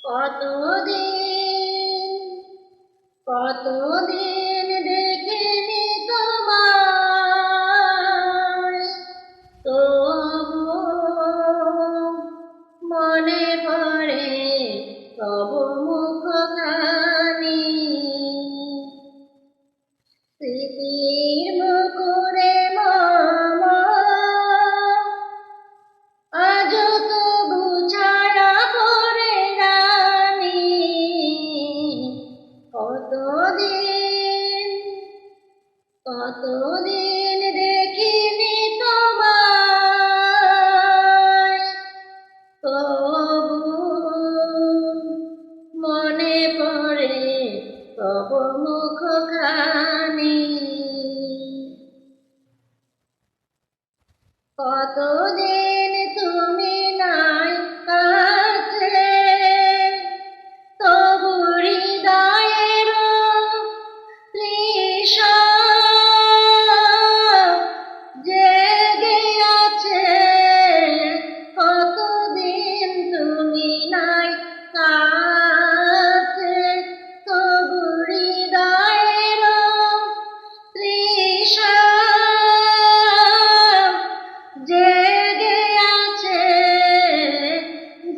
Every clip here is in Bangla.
কতদিন কতদিন দেখিনি তোমায়, তবু মনে পড়ে তব মুখখানি। স্মৃতির মুকুরে মম আজ তবু ছায়া পড়ে রানী। কতদিন দেখিনি তোমায়, তবু মনে পড়ে তব মুখখানি। কতদিন তুমি নাই কাছে, তবু হৃদয়ের তৃষা জেগে আছে। কতদিন তুমি নাই কাছে, তবু হৃদয়ের তৃষা জেগে আছে,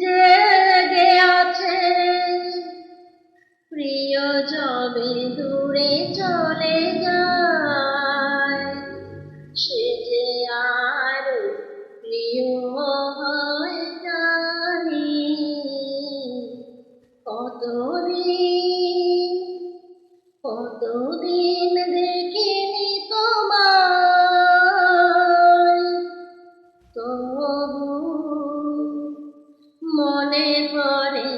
জেগে আছে। প্রিয় যবে দূরে চলে যায়, সে যে আর প্রিয় হয় জানি। কতদিন দেখিনি তোমায়, তবু মনে পড়ে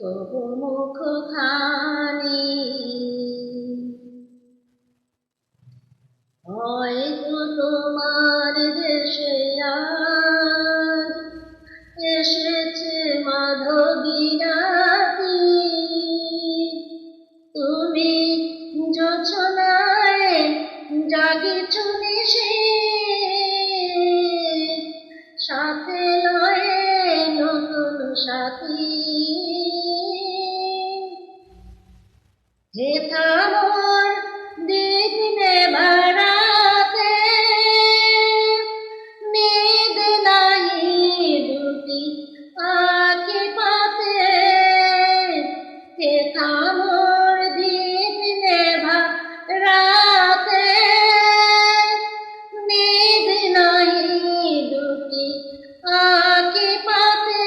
তবু মুখখানি। হয়তো তোমার দেশে আজ এসেছে মাধবীরাতি, তুমি যোছনায় জাগিছ নিশি, সাথে লয়ে নতুন সাথী। যেথা মোর দিনে ভাড়াতে, নিদ নাহি দুটি আখি পাতে। যেথা মোর দিনে ভাড়াতে, নিদ নাহি দুটি আখি পাতে।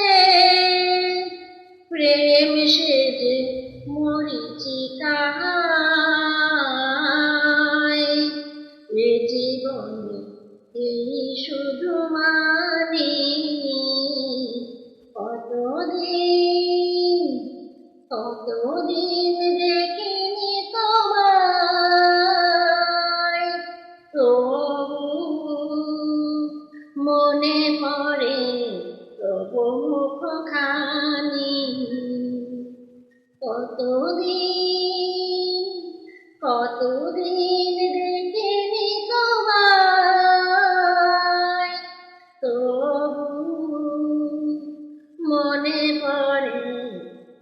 প্রেম সেজে মরিচিকায়, এ জীবনে এই শুধু মানি। কতদিন দেখিনি তোমায়, তবু মনে পড়ে তবু মুখখানি। কতদিন দেখিনি তোমায়, তবু মনে পড়ে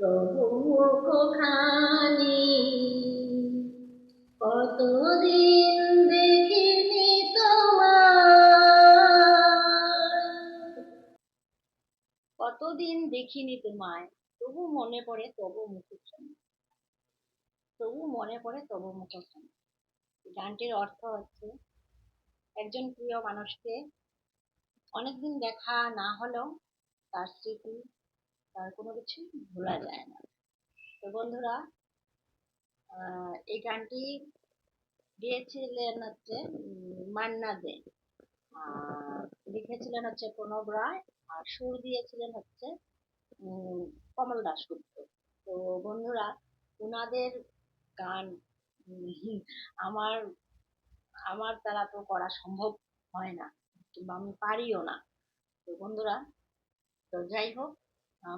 তবু মুখখানি। কতদিন দেখিনি তোমায়। কতদিন দেখিনি তোমায়, তবু মনে পড়ে তবু মুখখানি। তবু মনে পড়ে তবু মুখখানি। গানটির অর্থ হচ্ছে, একজন প্রিয় মানুষকে অনেকদিন দেখা না হলেও তার স্মৃতি, তার কোনো কিছু ভোলা যায় না। তো বন্ধুরা, এই গানটি গেয়েছিলেন হচ্ছে মান্না দে, আর লিখেছিলেন হচ্ছে প্রণব রায়, আর সুর দিয়েছিলেন হচ্ছে কমল দাশগুপ্ত। তো বন্ধুরা, ওনাদের গান আমার আমার দ্বারা তো করা সম্ভব হয় না, কিংবা আমি পারিও না। তো বন্ধুরা, তো যাই হোক,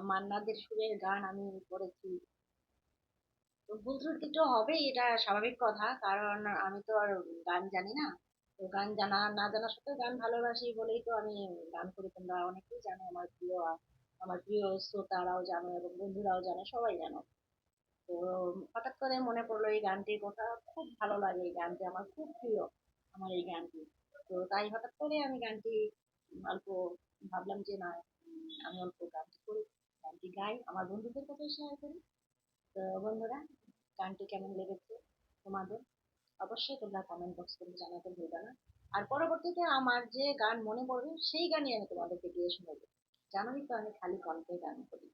মান্নাদের সুরের গান আমি করেছি, তো ভুল ত্রুটি তো হবেই, এটা স্বাভাবিক কথা, কারণ আমি তো আর গান জানি না। তো গান জানা না জানার সাথে গান ভালোবাসি বলেই তো আমি গান করি। তোমরা অনেকেই জানো আমার প্রিয় আমার প্রিয় শ্রোতারাও জানো এবং বন্ধুরাও জানে, সবাই জানো। তো হঠাৎ করে মনে পড়লো এই গানটির কথা, খুব ভালো লাগে এই গানটি, আমার খুব প্রিয় আমার এই গানটি। তো তাই হঠাৎ করে আমি গানটি অল্প ভাবলাম যে না, আমি অল্প গানটি করি, গানটি গাই, আমার বন্ধুদের কাছে শেয়ার করি। তো বন্ধুরা, গানটি কেমন লেগেছে তোমাদের অবশ্যই তোমরা কমেন্ট বক্স করে জানাতে ভুলবে না। আর পরবর্তীতে আমার যে গান মনে পড়বে সেই গানই আমি তোমাদেরকে গিয়ে শোনাবো। জানোই তো আমি খালি কণ্ঠে গান করি,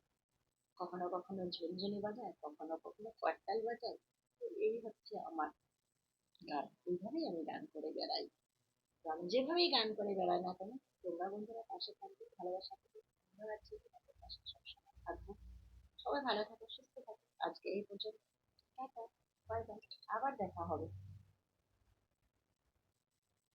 কখনো কখনো ঝুনঝুনি বাজায়, কখনো কখনো করতাল বাজায়। তো এই হচ্ছে আমার গান, এইভাবেই আমি গান করে বেড়াই। তো আমি যেভাবেই গান করে বেড়াই না কেন, তোমরা বন্ধুরা পাশে থাকবে, ভালোবাসা থাকবে, ধন্যবাদ, তোমাদের পাশে সবসময় থাকবো। সবাই ভালো থাকো, সুস্থ থাকো, আজকে এই পর্যন্ত। টাটা, বাই বাই, আবার দেখা হবে।